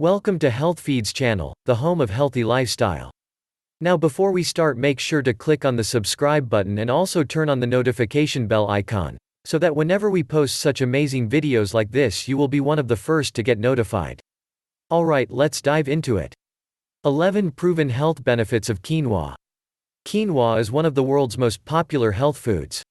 Welcome to Health Feeds channel, the home of healthy lifestyle. Now before we start, make sure to click on the subscribe button and also turn on the notification bell icon, so that whenever we post such amazing videos like this you will be one of the first to get notified. Alright, let's dive into it. 11 Proven Health Benefits of Quinoa. Quinoa is one of the world's most popular health foods.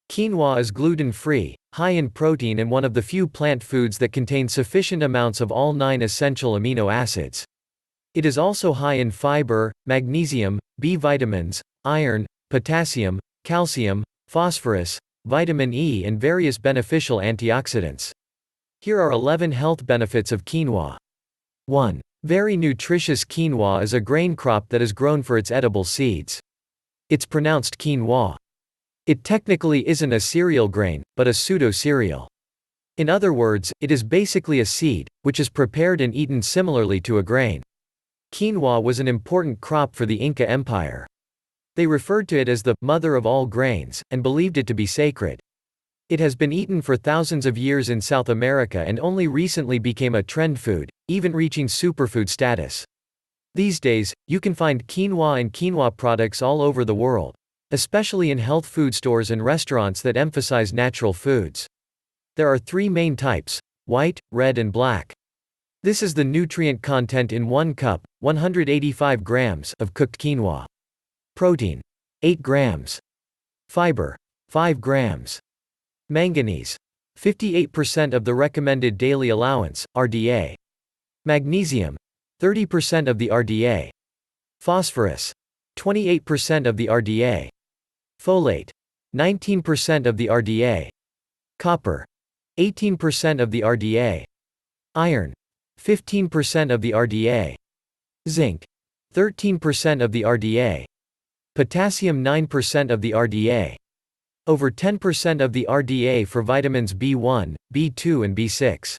Quinoa is gluten-free, high in protein and one of the few plant foods that contain sufficient amounts of all 9 essential amino acids. It is also high in fiber, magnesium, B vitamins, iron, potassium, calcium, phosphorus, vitamin E and various beneficial antioxidants. Here are 11 health benefits of quinoa. 1. Very nutritious. Quinoa is a grain crop that is grown for its edible seeds. It's pronounced quinoa. It technically isn't a cereal grain, but a pseudo-cereal. In other words, it is basically a seed, which is prepared and eaten similarly to a grain. Quinoa was an important crop for the Inca Empire. They referred to it as the mother of all grains, and believed it to be sacred. It has been eaten for thousands of years in South America and only recently became a trend food, even reaching superfood status. These days, you can find quinoa and quinoa products all over the world, especially in health food stores and restaurants that emphasize natural foods. There are 3 main types: white, red and black. This is the nutrient content in 1 cup, 185 grams of cooked quinoa. Protein, 8 grams. Fiber, 5 grams. Manganese, 58% of the recommended daily allowance, RDA. Magnesium, 30% of the RDA. Phosphorus, 28% of the RDA. Folate, 19% of the RDA. Copper, 18% of the RDA. Iron, 15% of the RDA. Zinc, 13% of the RDA. Potassium, 9% of the RDA. Over 10% of the RDA for vitamins B1, B2 and B6.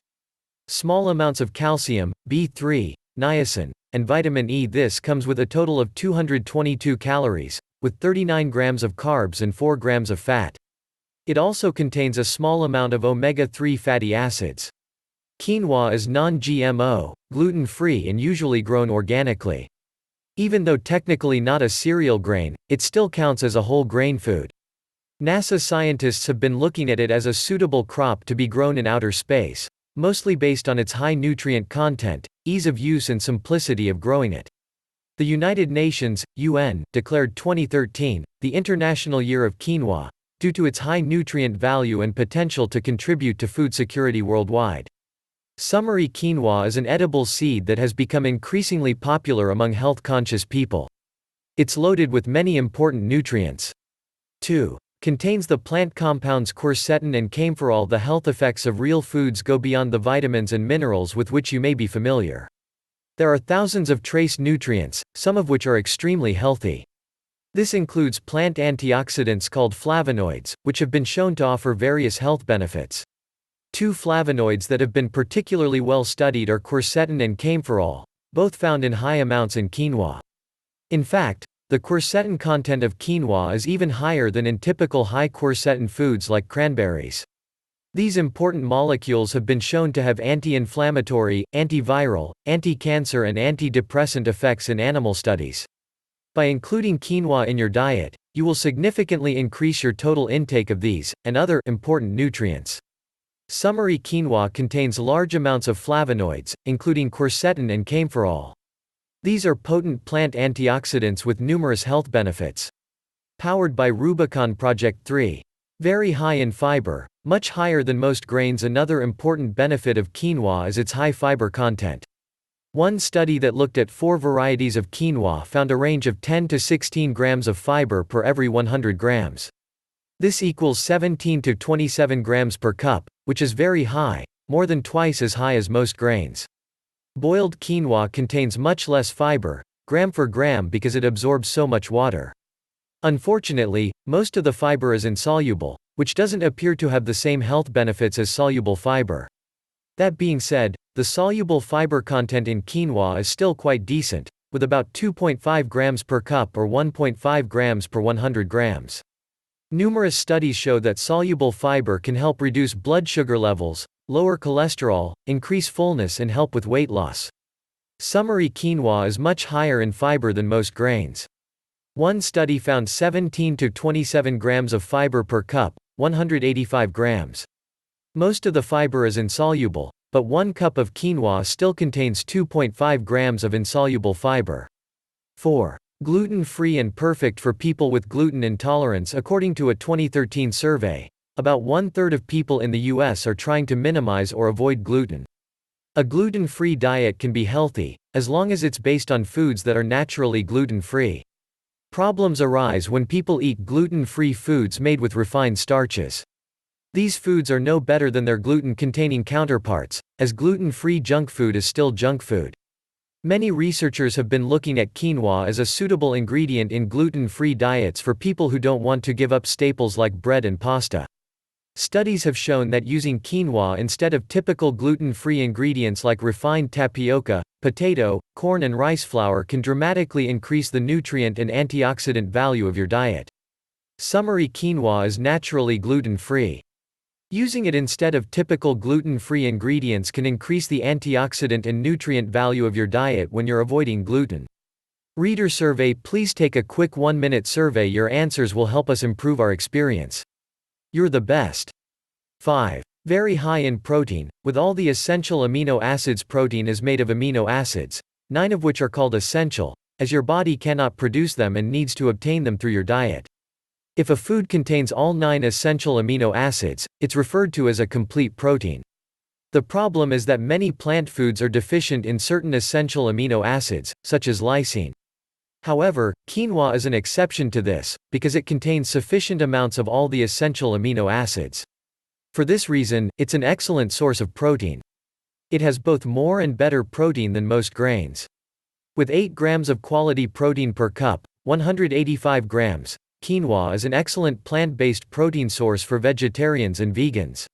Small amounts of calcium, B3, niacin, and vitamin E. This comes with a total of 222 calories, with 39 grams of carbs and 4 grams of fat. It also contains a small amount of omega-3 fatty acids. Quinoa is non-GMO, gluten-free and usually grown organically. Even though technically not a cereal grain, it still counts as a whole grain food. NASA scientists have been looking at it as a suitable crop to be grown in outer space, mostly based on its high nutrient content, ease of use and simplicity of growing it. The United Nations, UN, declared 2013, the International Year of Quinoa, due to its high nutrient value and potential to contribute to food security worldwide. Summary: quinoa is an edible seed that has become increasingly popular among health-conscious people. It's loaded with many important nutrients. 2. Contains the plant compounds quercetin and camphorol. The health effects of real foods go beyond the vitamins and minerals with which you may be familiar. There are thousands of trace nutrients, some of which are extremely healthy. This includes plant antioxidants called flavonoids, which have been shown to offer various health benefits. 2 flavonoids that have been particularly well studied are quercetin and camphorol, both found in high amounts in quinoa. In fact, the quercetin content of quinoa is even higher than in typical high quercetin foods like cranberries. These important molecules have been shown to have anti-inflammatory, antiviral, anti-cancer and antidepressant effects in animal studies. By including quinoa in your diet, you will significantly increase your total intake of these, and other, important nutrients. Summary: quinoa contains large amounts of flavonoids, including quercetin and camphorol. These are potent plant antioxidants with numerous health benefits. Powered by Rubicon Project 3. Very high in fiber, much higher than most grains. Another important benefit of quinoa is its high fiber content. One study that looked at 4 varieties of quinoa found a range of 10 to 16 grams of fiber per every 100 grams. This equals 17 to 27 grams per cup, which is very high, more than twice as high as most grains. Boiled quinoa contains much less fiber, gram for gram, because it absorbs so much water. Unfortunately, most of the fiber is insoluble, which doesn't appear to have the same health benefits as soluble fiber. That being said, the soluble fiber content in quinoa is still quite decent, with about 2.5 grams per cup or 1.5 grams per 100 grams. Numerous studies show that soluble fiber can help reduce blood sugar levels, lower cholesterol, increase fullness and help with weight loss. Summary: quinoa is much higher in fiber than most grains. One study found 17 to 27 grams of fiber per cup, 185 grams. Most of the fiber is insoluble, but 1 cup of quinoa still contains 2.5 grams of insoluble fiber. 4. Gluten-free and perfect for people with gluten intolerance. According to a 2013 survey, about 1/3 of people in the US are trying to minimize or avoid gluten. A gluten-free diet can be healthy, as long as it's based on foods that are naturally gluten-free. Problems arise when people eat gluten-free foods made with refined starches. These foods are no better than their gluten-containing counterparts, as gluten-free junk food is still junk food. Many researchers have been looking at quinoa as a suitable ingredient in gluten-free diets for people who don't want to give up staples like bread and pasta. Studies have shown that using quinoa instead of typical gluten-free ingredients like refined tapioca, potato, corn and rice flour can dramatically increase the nutrient and antioxidant value of your diet. Summary: quinoa is naturally gluten-free. Using it instead of typical gluten-free ingredients can increase the antioxidant and nutrient value of your diet when you're avoiding gluten. Reader survey: please take a quick 1-minute survey. Your answers will help us improve our experience. You're the best. 5. Very high in protein. With all the essential amino acids, protein is made of amino acids, 9 of which are called essential, as your body cannot produce them and needs to obtain them through your diet. If a food contains all 9 essential amino acids, it's referred to as a complete protein. The problem is that many plant foods are deficient in certain essential amino acids, such as lysine. However, quinoa is an exception to this, because it contains sufficient amounts of all the essential amino acids. For this reason, it's an excellent source of protein. It has both more and better protein than most grains. With 8 grams of quality protein per cup, 185 grams, quinoa is an excellent plant-based protein source for vegetarians and vegans.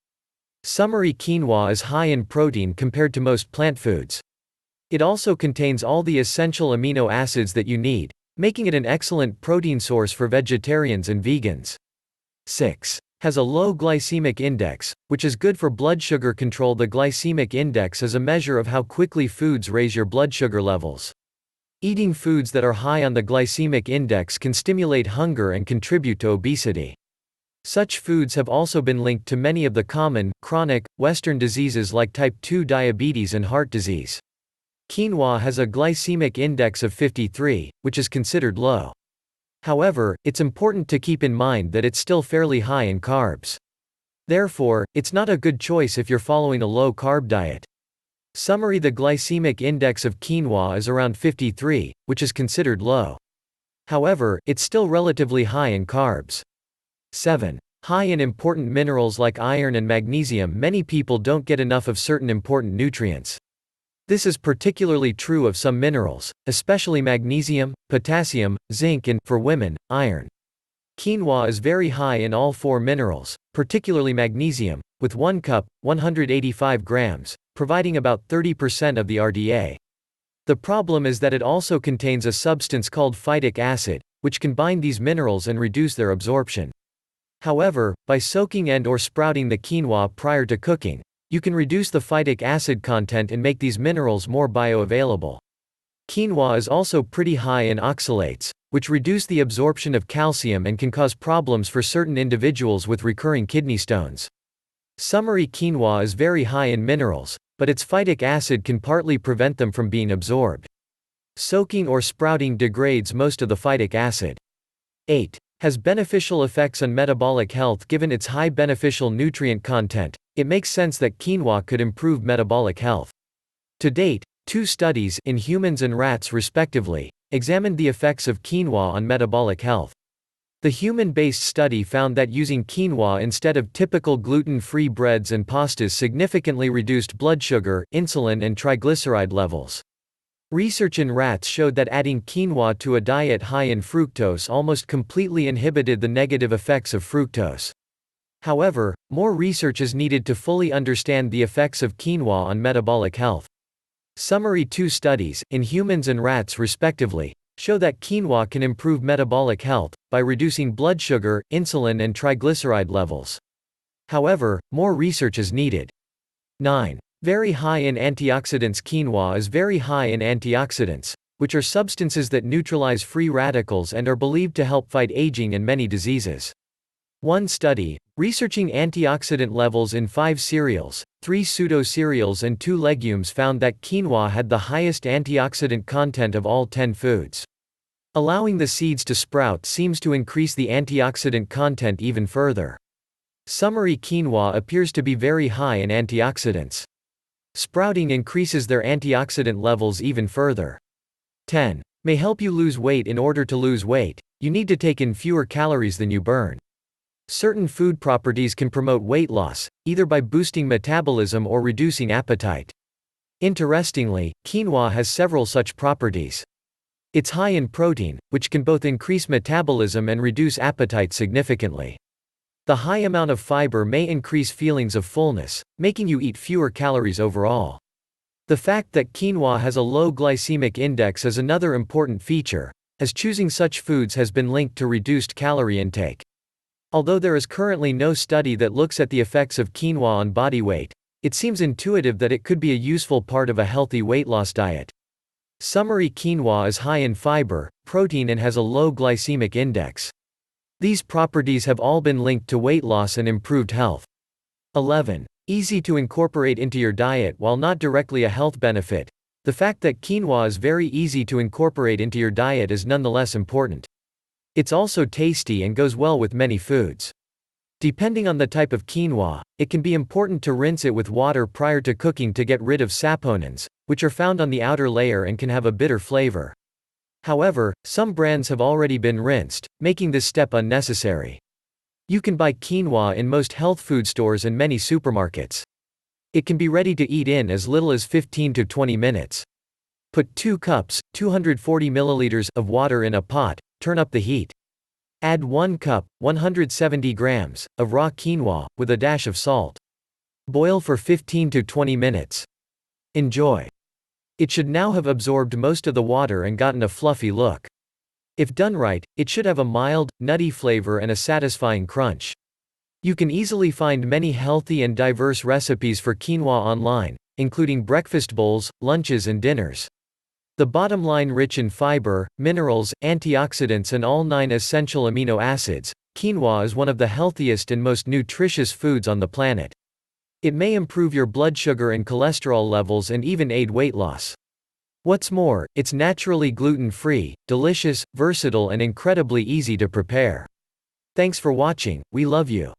Summary: quinoa is high in protein compared to most plant foods. It also contains all the essential amino acids that you need, making it an excellent protein source for vegetarians and vegans. 6. Has a low glycemic index, which is good for blood sugar control. The glycemic index is a measure of how quickly foods raise your blood sugar levels. Eating foods that are high on the glycemic index can stimulate hunger and contribute to obesity. Such foods have also been linked to many of the common, chronic, Western diseases like type 2 diabetes and heart disease. Quinoa has a glycemic index of 53, which is considered low. However, it's important to keep in mind that it's still fairly high in carbs. Therefore, it's not a good choice if you're following a low-carb diet. Summary: the glycemic index of quinoa is around 53, which is considered low. However, it's still relatively high in carbs. 7. High in important minerals like iron and magnesium. Many people don't get enough of certain important nutrients. This is particularly true of some minerals, especially magnesium, potassium, zinc and, for women, iron. Quinoa is very high in all 4 minerals, particularly magnesium, with 1 cup, 185 grams, providing about 30% of the RDA. The problem is that it also contains a substance called phytic acid, which can bind these minerals and reduce their absorption. However, by soaking and/or sprouting the quinoa prior to cooking, you can reduce the phytic acid content and make these minerals more bioavailable. Quinoa is also pretty high in oxalates, which reduce the absorption of calcium and can cause problems for certain individuals with recurring kidney stones. Summary: quinoa is very high in minerals, but its phytic acid can partly prevent them from being absorbed. Soaking or sprouting degrades most of the phytic acid. 8. Has beneficial effects on metabolic health. Given its high beneficial nutrient content, it makes sense that quinoa could improve metabolic health. To date, 2 studies, in humans and rats respectively, examined the effects of quinoa on metabolic health. The human-based study found that using quinoa instead of typical gluten-free breads and pastas significantly reduced blood sugar, insulin and triglyceride levels. Research in rats showed that adding quinoa to a diet high in fructose almost completely inhibited the negative effects of fructose. However, more research is needed to fully understand the effects of quinoa on metabolic health. Summary: 2 studies, in humans and rats respectively, show that quinoa can improve metabolic health by reducing blood sugar, insulin and triglyceride levels. However, more research is needed. 9. Very high in antioxidants. Quinoa is very high in antioxidants, which are substances that neutralize free radicals and are believed to help fight aging and many diseases. One study, researching antioxidant levels in 5 cereals, 3 pseudo-cereals and 2 legumes, found that quinoa had the highest antioxidant content of all 10 foods. Allowing the seeds to sprout seems to increase the antioxidant content even further. Summary: quinoa appears to be very high in antioxidants. Sprouting increases their antioxidant levels even further. 10. May help you lose weight. In order to lose weight, you need to take in fewer calories than you burn. Certain food properties can promote weight loss, either by boosting metabolism or reducing appetite. Interestingly, quinoa has several such properties. It's high in protein, which can both increase metabolism and reduce appetite significantly. The high amount of fiber may increase feelings of fullness, making you eat fewer calories overall. The fact that quinoa has a low glycemic index is another important feature, as choosing such foods has been linked to reduced calorie intake. Although there is currently no study that looks at the effects of quinoa on body weight, it seems intuitive that it could be a useful part of a healthy weight loss diet. Summary: quinoa is high in fiber, protein and has a low glycemic index. These properties have all been linked to weight loss and improved health. 11. Easy to incorporate into your diet. While not directly a health benefit, the fact that quinoa is very easy to incorporate into your diet is nonetheless important. It's also tasty and goes well with many foods. Depending on the type of quinoa, it can be important to rinse it with water prior to cooking to get rid of saponins, which are found on the outer layer and can have a bitter flavor. However, some brands have already been rinsed, making this step unnecessary. You can buy quinoa in most health food stores and many supermarkets. It can be ready to eat in as little as 15 to 20 minutes. Put 2 cups, 240 milliliters of water in a pot, turn up the heat. Add 1 cup, 170 grams, of raw quinoa, with a dash of salt. Boil for 15 to 20 minutes. Enjoy. It should now have absorbed most of the water and gotten a fluffy look. If done right, it should have a mild, nutty flavor and a satisfying crunch. You can easily find many healthy and diverse recipes for quinoa online, including breakfast bowls, lunches and dinners. The bottom line: rich in fiber, minerals, antioxidants and all 9 essential amino acids, quinoa is one of the healthiest and most nutritious foods on the planet. It may improve your blood sugar and cholesterol levels and even aid weight loss. What's more, it's naturally gluten-free, delicious, versatile and incredibly easy to prepare. Thanks for watching, we love you.